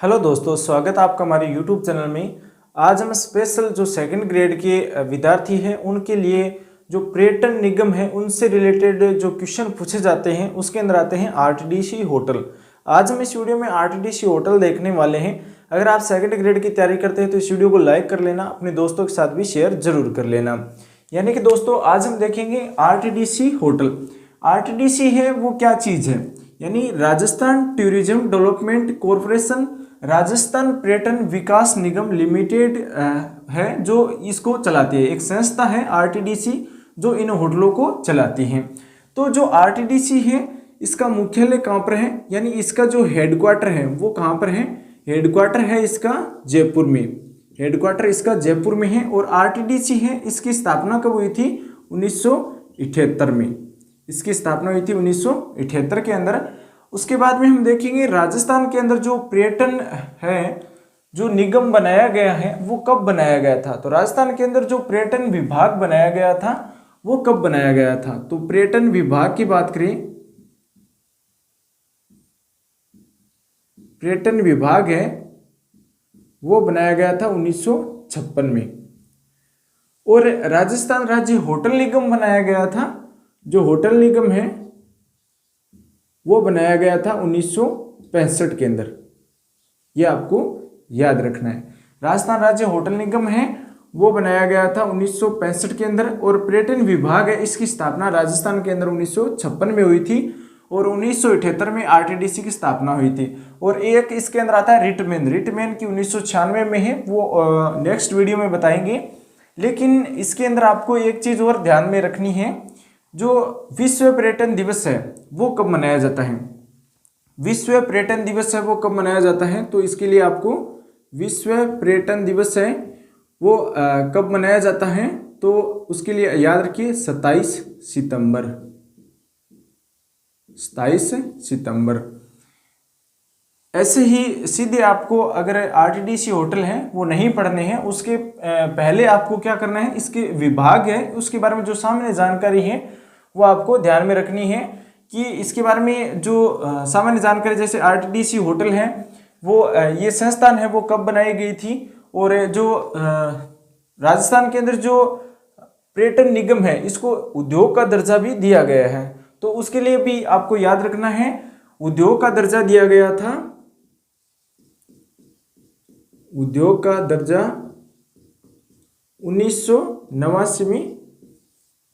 Hello दोस्तों, स्वागत है आपका हमारे यूट्यूब चैनल में। आज हम स्पेशल जो सेकंड ग्रेड के विद्यार्थी हैं उनके लिए जो पर्यटन निगम है उनसे रिलेटेड जो क्वेश्चन पूछे जाते हैं उसके अंदर आते हैं आरटीडीसी होटल। आज हम इस वीडियो में आरटीडीसी होटल देखने वाले हैं। अगर आप सेकंड ग्रेड की तैयारी करते हैं तो इस वीडियो को लाइक कर लेना, अपने दोस्तों के साथ भी शेयर जरूर कर लेना। यानी कि दोस्तों आज हम देखेंगे आरटीडीसी होटल। आरटीडीसी है वो क्या चीज़ है, यानी Rajasthan tourism development corporation, Rajasthan पर्यटन विकास निगम लिमिटेड है जो इसको चलाती है। एक संस्था है आरटीडीसी जो इन होटलों को चलाती है। तो जो आरटीडीसी है इसका मुख्यालय कहाँ पर है, यानी इसका जो हेडक्वार्टर है वो कहाँ पर है। हेडक्वार्टर है इसका जयपुर में, हेडक्वार्टर इसका जयपुर में है। और आरटीडीसी है इसकी स्थापना कब हुई थी, 1978 में। इसकी स्थापना हुई थी 1978 के अंदर। उसके बाद में हम देखेंगे राजस्थान के अंदर जो पर्यटन है जो निगम बनाया गया है वो कब बनाया गया था। तो राजस्थान के अंदर जो पर्यटन विभाग बनाया गया था वो कब बनाया गया था। तो पर्यटन विभाग की बात करें, पर्यटन विभाग है वो बनाया गया था 1956 में। और राजस्थान राज्य होटल निगम बनाया गया था, जो होटल निगम है वो बनाया गया था 1965 के अंदर। ये आपको याद रखना है। राजस्थान राज्य होटल निगम है वो बनाया गया था 1965 के अंदर। और पर्यटन विभाग है इसकी स्थापना राजस्थान के अंदर 1956 में हुई थी। और 1978 में आरटीडीसी की स्थापना हुई थी। और एक इसके अंदर आता है रिटमेन, रिटमेन की 1996 में है, वो नेक्स्ट वीडियो में बताएंगे। लेकिन इसके अंदर आपको एक चीज़ और ध्यान में रखनी है, जो विश्व पर्यटन दिवस है वो कब मनाया जाता है। विश्व पर्यटन दिवस है वो कब मनाया जाता है, तो इसके लिए आपको विश्व पर्यटन दिवस है वो कब मनाया जाता है, तो उसके लिए याद रखिए 27 सितंबर। 27 सितंबर। ऐसे ही सीधे आपको अगर आरटीडीसी होटल है वो नहीं पढ़ने हैं, उसके पहले आपको क्या करना है, इसके विभाग है उसके बारे में जो सामान्य जानकारी है वो आपको ध्यान में रखनी है कि इसके बारे में जो सामान्य जानकारी, जैसे आरटीडीसी होटल है वो ये संस्थान है वो कब बनाई गई थी। और जो राजस्थान के अंदर जो पर्यटन निगम है इसको उद्योग का दर्जा भी दिया गया है, तो उसके लिए भी आपको याद रखना है उद्योग का दर्जा दिया गया था। उद्योग का दर्जा 1989 में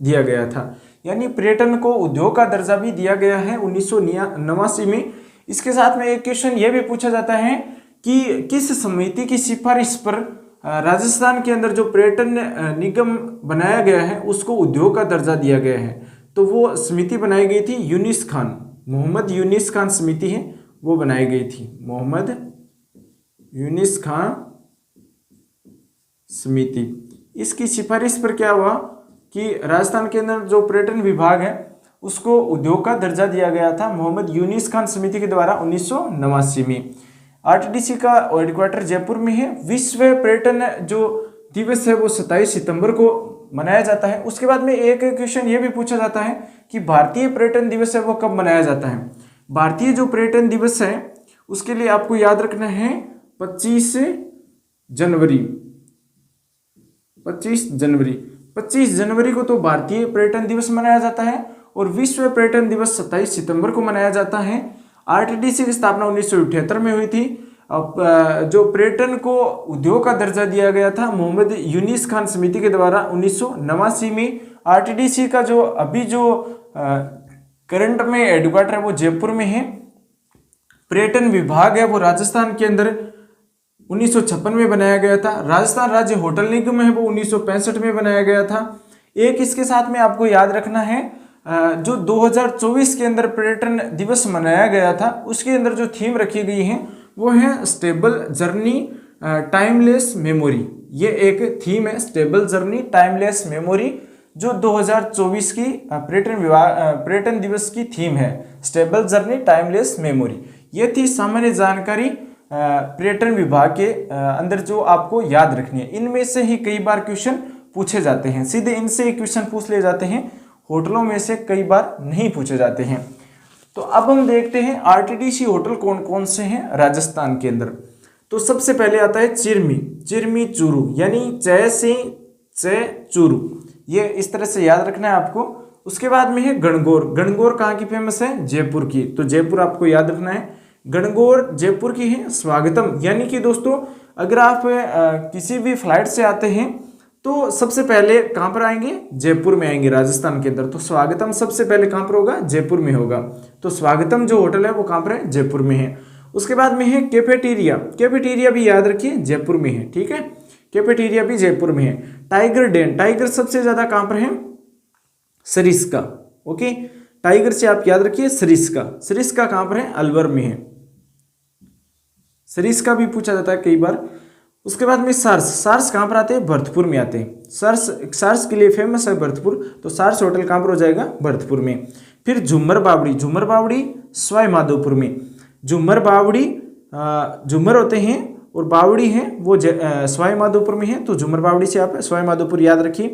दिया गया था, यानी पर्यटन को उद्योग का दर्जा भी दिया गया है 1989 में। इसके साथ में एक क्वेश्चन ये भी पूछा जाता है कि किस समिति की सिफारिश पर राजस्थान के अंदर जो पर्यटन निगम बनाया गया है उसको उद्योग का दर्जा दिया गया है। तो वो समिति बनाई गई थी यूनिस खान, मोहम्मद यूनिस खान समिति है वो बनाई गई थी, मोहम्मद यूनिस खान समिति। इसकी सिफारिश पर क्या हुआ कि राजस्थान के अंदर जो पर्यटन विभाग है उसको उद्योग का दर्जा दिया गया था मोहम्मद यूनिस खान समिति के द्वारा 1989 में। आरटीडीसी का हेडक्वार्टर जयपुर में है। विश्व पर्यटन जो दिवस है वो 27 सितंबर को मनाया जाता है। उसके बाद में एक क्वेश्चन ये भी पूछा जाता है कि भारतीय पर्यटन दिवस है वो कब मनाया जाता है। भारतीय जो पर्यटन दिवस है उसके लिए आपको याद रखना है 25 जनवरी। 25 जनवरी को तो भारतीय पर्यटन दिवस मनाया जाता है। और विश्व पर्यटन दिवस 27 सितंबर को मनाया जाता है। आरटीडीसी की स्थापना 1978 में हुई थी। जो पर्यटन को उद्योग का दर्जा दिया गया था मोहम्मद यूनिस खान समिति के द्वारा 1989 में। आरटीडीसी का जो अभी जो करंट में हेडक्वार्टर है वो जयपुर में है। पर्यटन विभाग है वो राजस्थान के अंदर 1956 में बनाया गया था। राजस्थान राज्य होटल निगम है वो 1965 में बनाया गया था। एक इसके साथ में आपको याद रखना है, जो 2024 के अंदर पर्यटन दिवस मनाया गया था उसके अंदर जो थीम रखी गई है वो है स्टेबल जर्नी टाइमलेस मेमोरी। ये एक थीम है स्टेबल जर्नी टाइमलेस मेमोरी, जो 2024 की पर्यटन दिवस की थीम है, स्टेबल जर्नी टाइमलेस मेमोरी। ये थी सामान्य जानकारी पर्यटन विभाग के अंदर जो आपको याद रखनी है। इनमें से ही कई बार क्वेश्चन पूछे जाते हैं, सीधे इनसे ही क्वेश्चन पूछ ले जाते हैं, होटलों में से कई बार नहीं पूछे जाते हैं। तो अब हम देखते हैं आरटीडीसी होटल कौन कौन से हैं राजस्थान के अंदर। तो सबसे पहले आता है चिरमी, चिरमी चूरू, यानी च से च चूरू, ये इस तरह से याद रखना है आपको। उसके बाद में है गणगौर, गणगौर कहाँ की फेमस है? जयपुर की, तो जयपुर आपको याद रखना है। गणगौर जयपुर की है। स्वागतम, यानी कि दोस्तों अगर आप किसी भी फ्लाइट से आते हैं तो सबसे पहले कहाँ पर आएंगे? जयपुर में आएंगे, राजस्थान के अंदर। तो स्वागतम सबसे पहले कहाँ पर होगा? जयपुर में होगा। तो स्वागतम जो होटल है वो कहाँ पर है? जयपुर में है। उसके बाद में है कैफेटेरिया, कैफेटेरिया भी याद रखिए जयपुर में है, ठीक है, कैफेटेरिया भी जयपुर में है। टाइगर डेन, टाइगर सबसे ज्यादा कहाँ पर है? सरिस्का, ओके, टाइगर से आप याद रखिए सरिस्का, सरिस्का कहाँ पर है? अलवर में है। सरिस्का भी पूछा जाता है कई बार। उसके बाद में सार्स, सार्स कहाँ पर आते हैं? भरतपुर में आते हैं। सार्स, सार्स के लिए फेमस है भरतपुर, तो सार्स होटल कहाँ पर हो जाएगा? भरतपुर में। फिर झूमर बावड़ी, झूमर बावड़ी सवाई माधोपुर में। झूमर बावड़ी, झूमर होते हैं और बावड़ी हैं वो सवाई माधोपुर में है, तो झूमर बावड़ी से आप सवाई माधोपुर याद रखिए।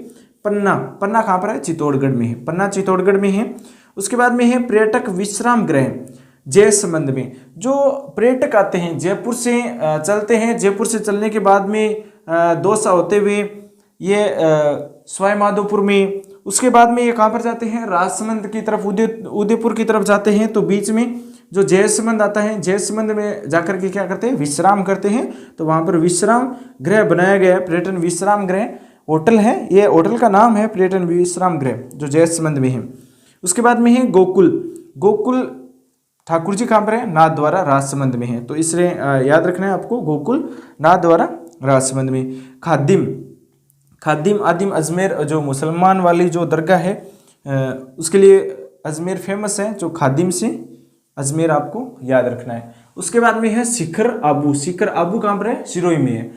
पन्ना, पन्ना कहाँ पर है? चित्तौड़गढ़ में है, पन्ना चित्तौड़गढ़ में है। उसके बाद में है पर्यटक विश्राम गृह जयसमंद में। जो पर्यटक आते हैं जयपुर से चलते हैं, जयपुर से चलने के बाद में दौसा होते हुए ये सवाई माधोपुर में, उसके बाद में ये कहाँ पर जाते हैं? राजसमंद की तरफ, उदयपुर की तरफ जाते हैं। तो बीच में जो जयसमंद आता है, जयसमंद में जाकर के क्या करते हैं? विश्राम करते हैं। तो वहाँ पर विश्राम गृह बनाया गया है, पर्यटन विश्राम गृह होटल है, ये होटल का नाम है पर्यटन विश्राम गृह जो जयसमंद में है। उसके बाद में है गोकुल, गोकुल ठाकुर जी कहाँ पर है? नाथद्वारा राजसमंद में है, तो इसलिए याद रखना है आपको, गोकुल नाथद्वारा राजसमंद में। खादिम, खादिम आदिम अजमेर जो मुसलमान वाली जो दरगाह है उसके लिए अजमेर फेमस है, जो खादिम से अजमेर आपको याद रखना है। उसके बाद में है शिखर आबू, शिखर आबू कहाँ पर है? सिरोही में है।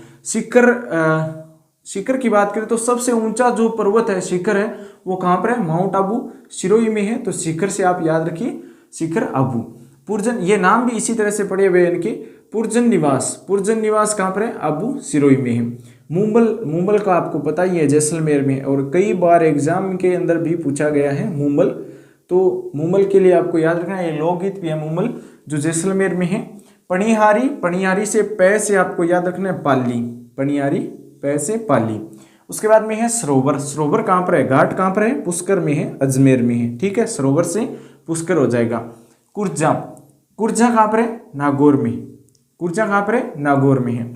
शिखर की बात करें तो सबसे ऊंचा जो पर्वत है शिखर है वो कहाँ पर है? माउंट आबू सिरोही में है, तो शिखर से आप याद रखिए शिखर आबू। पुरजन, ये नाम भी इसी तरह से पड़े हुए हैं इनके। पुरजन निवास, पुरजन निवास कहाँ पर है? आबू सिरोही में है। मुंबल, मुंबल का आपको पता ही है जैसलमेर में, और कई बार एग्जाम के अंदर भी पूछा गया है मुंबल, तो मुंबल के लिए आपको याद रखना है। ये लोकगीत भी है मुंबल जो जैसलमेर में है। पणिहारी, पणिहारी से पै से आपको याद रखना है पाली, पणिहारी पै से पाली। उसके बाद में है सरोवर, सरोवर कहाँ पर है? घाट कहाँ पर है? पुष्कर में है, अजमेर में है, ठीक है, सरोवर से पुष्कर हो जाएगा। कुर्जा, कुर्जा कहाँ पर है? नागौर में, कुर्जा कहाँ पर है? नागौर में है।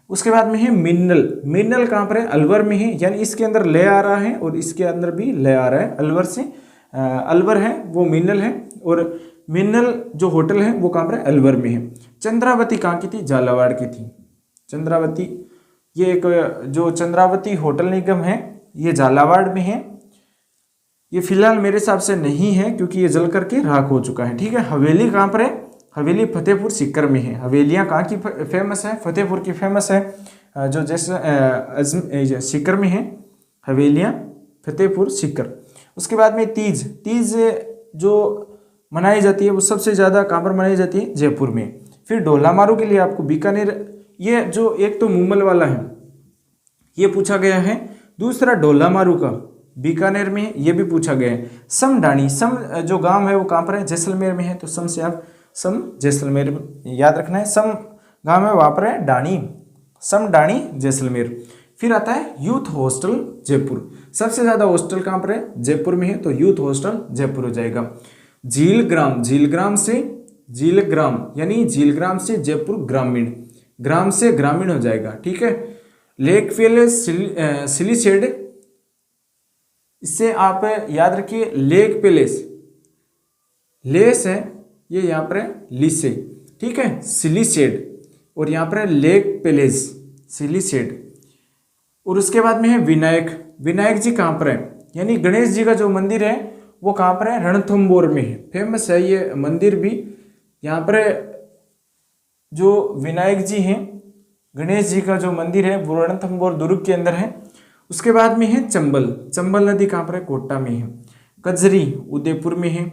उसके बाद में है मिन्नल, मिन्नल कहाँ पर है? अलवर में है, यानी इसके अंदर ले आ रहा है और इसके अंदर भी ले आ रहा है, अलवर से अलवर है वो मिन्नल है, और मिन्नल जो होटल है वो कहाँ पर है? अलवर में है। चंद्रावती कहाँ की थी? झालावाड़ की थी। चंद्रावती, ये एक जो चंद्रावती होटल निगम है ये झालावाड़ में है। ये फिलहाल मेरे हिसाब से नहीं है क्योंकि ये जल करके राख हो चुका है, ठीक है। हवेली कहाँ पर है? हवेली फतेहपुर सीकर में है। हवेलियाँ कहाँ की फेमस है? फतेहपुर की फेमस है, जो जैसे सीकर में है हवेलियाँ, फतेहपुर सीकर। उसके बाद में तीज, तीज जो मनाई जाती है वो सबसे ज़्यादा कहाँ पर मनाई जाती है? जयपुर में। फिर ढोला मारू के लिए आपको बीकानेर, ये जो एक तो मुंबल वाला है ये पूछा गया है, दूसरा ढोला मारू का बीकानेर में ये भी पूछा गया है। समडाणी, सम जो गांव है वो कहाँ पर है? जैसलमेर में है, तो सम से आप सम जैसलमेर याद रखना है। सम गांव है वहाँ पर है डाणी, समडाणी जैसलमेर। फिर आता है यूथ हॉस्टल जयपुर, सबसे ज़्यादा हॉस्टल कहाँ पर है? जयपुर में है, तो यूथ हॉस्टल जयपुर हो जाएगा। झीलग्राम, झीलग्राम से झीलग्राम यानी झीलग्राम से जयपुर ग्रामीण, ग्राम से ग्रामीण हो जाएगा, ठीक है। लेक पैलेस सिलीसेड, इससे आप याद रखिए लेक पैलेस, लेस है ये यहाँ पर है लिसे, ठीक है, सिलीसेड, और यहाँ पर है लेक पैलेस सिलीसेड। और उसके बाद में है विनायक, विनायक जी कहाँ पर है? यानी गणेश जी का जो मंदिर है वो कहाँ पर है? रणथंबोर में है, फेमस है ये मंदिर भी। यहाँ पर जो विनायक जी हैं, गणेश जी का जो मंदिर है वो रणथंबोर दुर्ग के अंदर है। उसके बाद में है चंबल, चंबल नदी कहाँ पर है? कोटा में है। कजरी उदयपुर में है।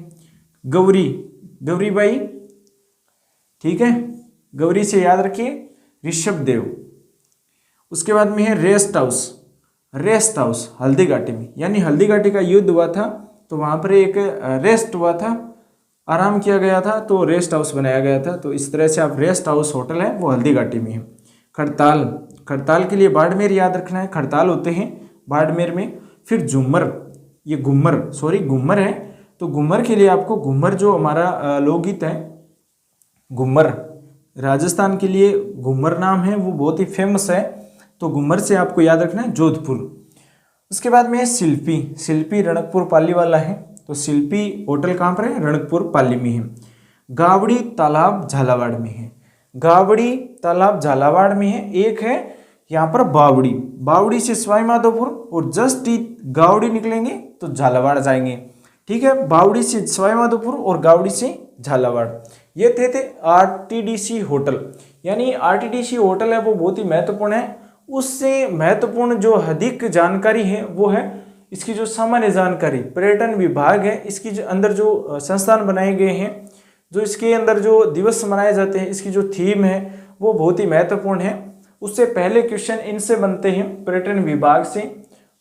गौरी, गौरीबाई, ठीक है, गौरी से याद रखिए ऋषभ देव। उसके बाद में है rest house, rest house Haldi Ghati में, यानी हल्दी घाटी का युद्ध हुआ था तो वहाँ पर एक रेस्ट हुआ था, आराम किया गया था, तो रेस्ट हाउस बनाया गया था, तो इस तरह से आप रेस्ट हाउस होटल है वो हल्दी घाटी में है। खड़ताल, खड़ताल के लिए बाड़मेर याद रखना है, खड़ताल होते हैं बाड़मेर में। फिर झूमर, ये घूमर है, तो घूमर के लिए आपको घूमर जो हमारा लोकगीत है घूमर, राजस्थान के लिए घूमर नाम है, वो बहुत ही फेमस है, तो घूमर से आपको याद रखना है जोधपुर। उसके बाद में है शिल्पी, शिल्पी रणकपुर पाली वाला है, तो शिल्पी होटल कहाँ पर है, रणकपुर पाली में है। गावड़ी तालाब झालावाड़ में है, गावड़ी तालाब झालावाड़ में है। एक है यहाँ पर बावड़ी, बावड़ी से सवाई माधोपुर, और जस्ट गावड़ी निकलेंगे तो झालावाड़ जाएंगे। ठीक है, बावड़ी से सवाई माधोपुर और गावड़ी से झालावाड़। ये थे आरटीडीसी होटल, यानी आरटीडीसी होटल है वो बहुत ही महत्वपूर्ण है। उससे महत्वपूर्ण जो अधिक जानकारी है वो है इसकी जो सामान्य जानकारी, पर्यटन विभाग है इसकी जो अंदर जो संस्थान बनाए गए हैं, जो इसके अंदर जो दिवस मनाए जाते हैं, इसकी जो थीम है वो बहुत ही महत्वपूर्ण है। उससे पहले क्वेश्चन इनसे बनते हैं पर्यटन विभाग से,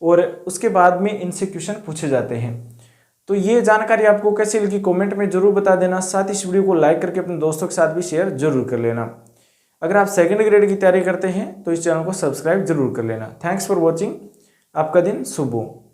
और उसके बाद में इनसे क्वेश्चन पूछे जाते हैं। तो ये जानकारी आपको कैसी लगी कमेंट में जरूर बता देना। साथ ही इस वीडियो को लाइक करके अपने दोस्तों के साथ भी शेयर जरूर कर लेना। अगर आप सेकंड ग्रेड की तैयारी करते हैं तो इस चैनल को सब्सक्राइब जरूर कर लेना। थैंक्स फॉर वॉचिंग, आपका दिन शुभ हो।